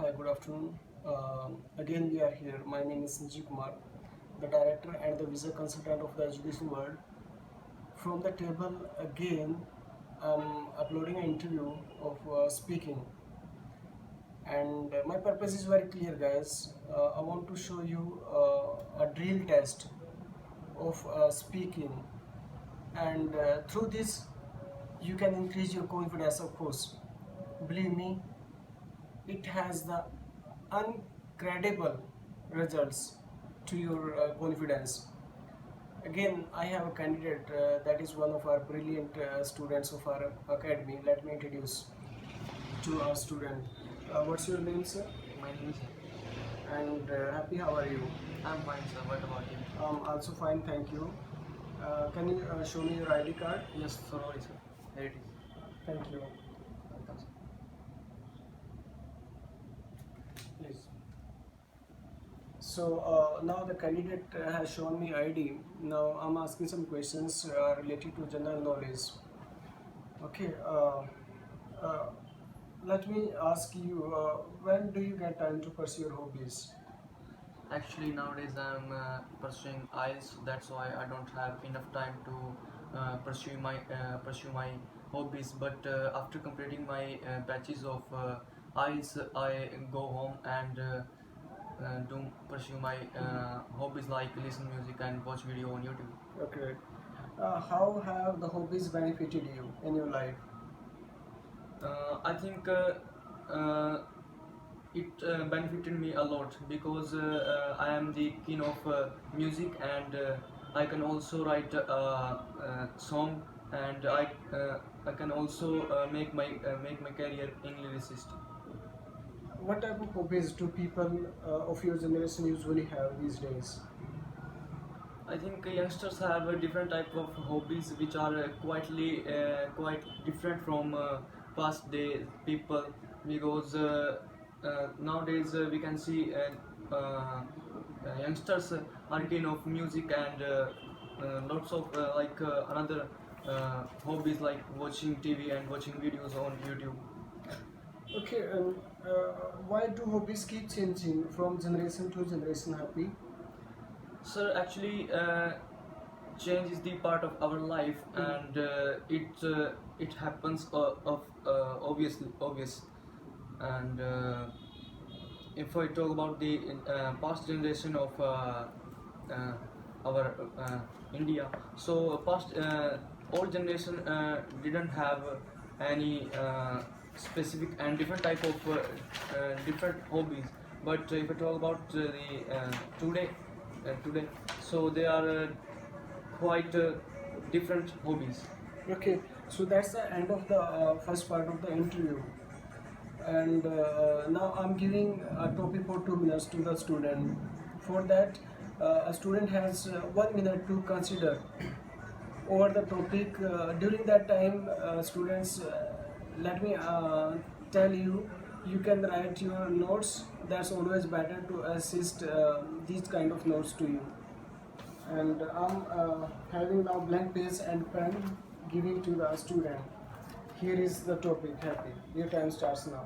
Hi, good afternoon. Again, we are here. My name is Sanjeev Kumar, the director and the visa consultant of the education world. From the table, again, I'm uploading an interview of speaking, and my purpose is very clear, guys. I want to show you a drill test of speaking, and through this, you can increase your confidence, of course. Believe me, it has the incredible results to your confidence. Again, I have a candidate that is one of our brilliant students of our academy. Let me introduce to our student. What's your name, sir? My name is. And happy, how are you? I'm fine, sir. What about you? Also fine, thank you. Can you show me your ID card? Yes, sorry, sir. Here it is. Thank you. Welcome, sir. Please. So now the candidate has shown me ID. Now I'm asking some questions related to general knowledge. Okay. Uh, Let me ask you, when do you get time to pursue your hobbies? Actually, nowadays I'm pursuing IELTS. That's why I don't have enough time to pursue my hobbies. But after completing my batches of IELTS, I go home and do pursue my hobbies like listen music and watch video on YouTube. Okay. How have the hobbies benefited you in your life? I think it benefited me a lot because I am the king of music, and I can also write a song, and I can also make my career in lyricist. What type of hobbies do people of your generation usually have these days? I think youngsters have a different type of hobbies which are quite different from past day people, because nowadays we can see youngsters are keen of music, and lots of another hobbies like watching TV and watching videos on YouTube. Okay, why do hobbies keep changing from generation to generation, Happy? Sir, actually, change is the part of our life, and it happens of obvious. And if I talk about the past generation of our India, so past old generation didn't have any specific and different type of different hobbies. But if I talk about the today, so they are quite different hobbies. Okay, so that's the end of the first part of the interview. And now I'm giving a topic for 2 minutes to the student. For that, a student has 1 minute to consider over the topic. During that time, students, let me tell you, you can write your notes. That's always better to assist these kind of notes to you. And I'm having now blank page and pen giving to the student. Here is the topic. Happy. Your time starts now.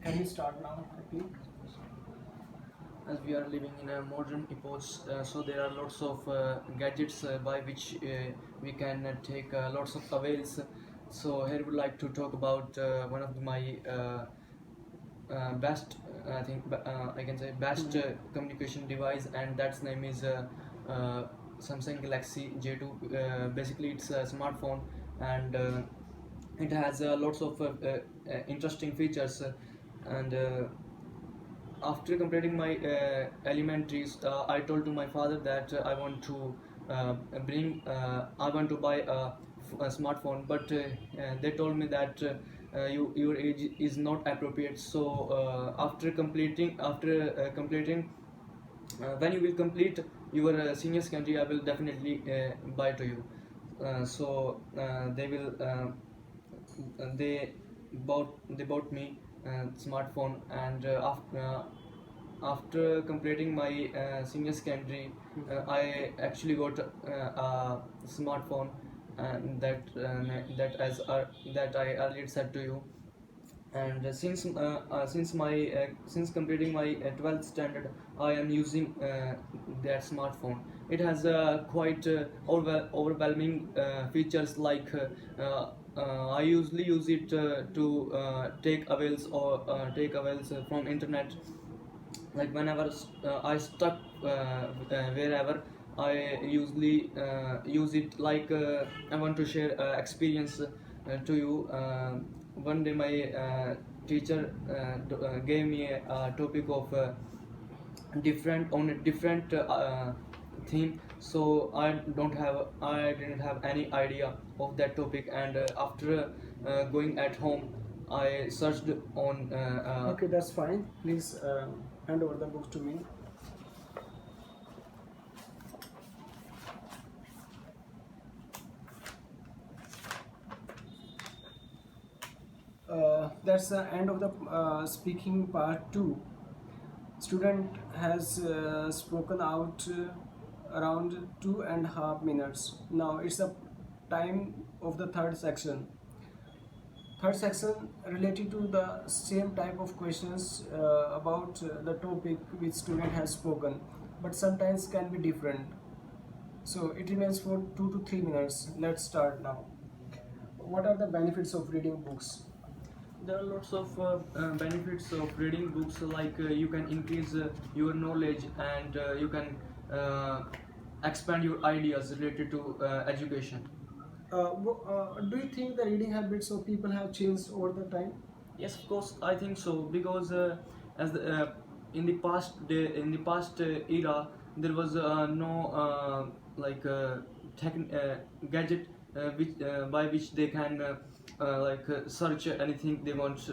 Can you start now, Happy? As we are living in a modern epoch, so there are lots of gadgets by which we can take lots of avails. So here I would like to talk about one of my best I think I can say best communication device, and that's name is Samsung Galaxy J2. Basically, it's a smartphone, and it has lots of interesting features. And after completing my elementaries, I told to my father that I want to I want to buy a smartphone, but they told me that your age is not appropriate. So after completing when you will complete your senior secondary, I will definitely buy to you. They will they bought me smartphone, and after completing my senior secondary, I actually got a smartphone, and that I earlier said to you. And since completing my 12th standard, I am using that smartphone. It has quite overwhelming features, like I usually use it to take avails from internet. Like whenever I stuck wherever, I usually use it. Like I want to share experience to you. One day my teacher gave me a topic of different on a different theme. So I didn't have any idea of that topic, and after going at home, I searched on Okay, that's fine. Please hand over the book to me. That's the end of the speaking part 2. Student has spoken out around 2.5 minutes. Now it's the time of the third section. Third section related to the same type of questions about the topic which student has spoken, but sometimes can be different. So it remains for 2 to 3 minutes. Let's start now. What are the benefits of reading books? There are lots of benefits of reading books, like you can increase your knowledge, and you can expand your ideas related to education. Do you think the reading habits of people have changed over the time? Yes, of course, I think so, because as the, in the past era, there was no like gadget by which they can search anything they want.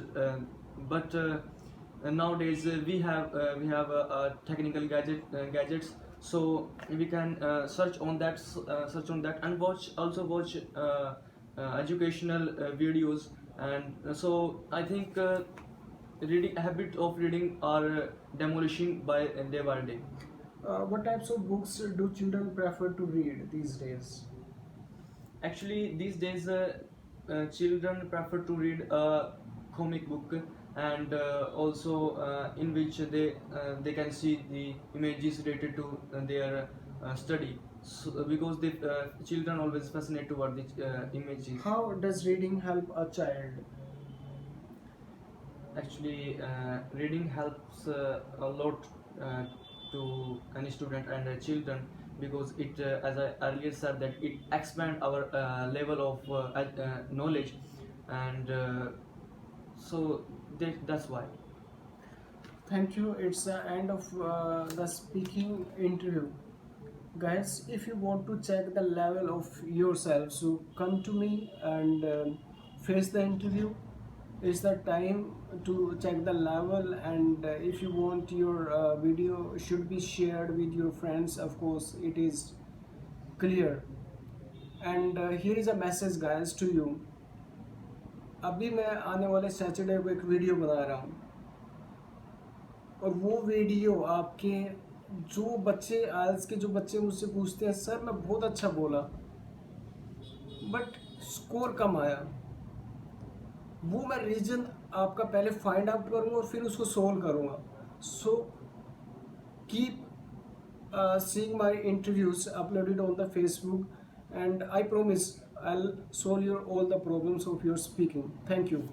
But nowadays we have technical gadgets, so we can search on that, and watch educational videos. And so I think reading habit of reading are demolishing by day by day. What types of books do children prefer to read these days? Actually, these days children prefer to read a comic book, and also in which they can see the images related to their study. So, because the children always fascinate toward the images. How does reading help a child? Actually, reading helps a lot to any student and children, because it, as I earlier said, that it expand our level of knowledge, and so that's why. Thank you. It's the end of the speaking interview. Guys, if you want to check the level of yourself, so come to me and face the interview. It's the time to check the level, and if you want your video should be shared with your friends, of course it is clear. And here is a message guys to you. अभी मैं आने वाले Saturday को एक video बना रहा हूँ, और वो वीडियो आपके जो बच्चे आज के जो बच्चे मुझसे पूछते हैं सर मैं बहुत अच्छा बोला बट स्कोर कम आया, वो मैं रीजन आपका पहले फाइंड आउट करूँगा और फिर उसको सोल्व करूँगा. So keep seeing my interviews uploaded on the Facebook, and I promise I'll solve your all the problems of your speaking. Thank you.